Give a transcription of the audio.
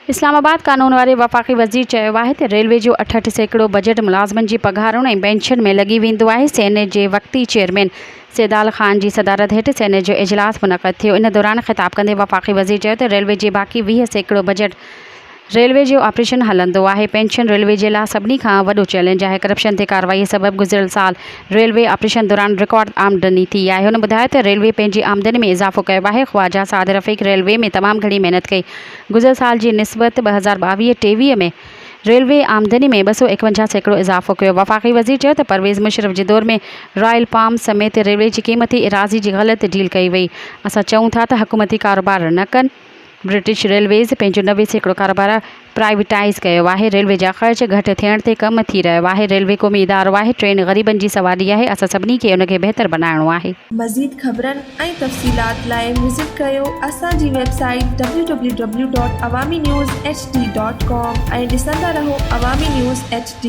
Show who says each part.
Speaker 1: इस्लामाबाद कानून वारे वफ़ाक़ी वज़ीर चयो आहे त रेलवे जो 68% बजट मुलाज़िमनि जी पघारुनि ऐं पेंशन में लॻी वेंदो आहे। सेनेट जे वक़्ती चेयरमैन सैदाल ख़ान जी सदारत हेठि सेनेट जो इजलास मुनक़द थियो। इन दौरान ख़िताब कंदे वफ़ाक़ी वज़ीर चयो त रेलवे जे बाक़ी 20% बजट रेलवे जो ऑपरेशन हलंदो आहे। पेंशन रेलवे जे लाइ सभिनी खां वॾो चैलेंज आहे। करप्शन ते कार्रवाई सबबि गुज़िरियल साल रेलवे ऑपरेशन दौरान रिकॉर्ड आमदनी थी आहे। हुन ॿुधायो त रेलवे पंहिंजी आमदनी में इज़ाफ़ो कयो आहे। ख्वाजा साद रफ़ीक़ रेलवे में तमामु घणी महिनत कई। गुज़िरियल साल जी निस्बत 2022-23 में रेलवे आमदनी में 251% इज़ाफ़ो कयो। वफ़ाक़ी वज़ीर चयो त परवेज़ मुशर्रफ जे दौर में रॉयल पाम समेत रेलवे जी क़ीमती इराज़ी जी ग़लति डील कई वई। असां चऊं था त हुकूमती कारोबार न कनि। ब्रिटिश रेलवेज़ पंहिंजो 90% कारोबार प्राइवेटाइज़ कयो आहे। रेलवे जा ख़र्च घटि थियण ते कमु थी रहियो आहे। रेलवे क़ौमी इदारो आहे। ट्रेन ग़रीबनि जी सवारी आहे। असां सभिनी खे उन खे बहितर बनाइणो आहे।
Speaker 2: मज़ीद ख़बरनि ऐं तफ़सीलात लाइ विज़िट कयो असांजी वेबसाइट www.awamiNewsHD.com ऐं ॾिसंदा रहो अवामी न्यूज़ HD।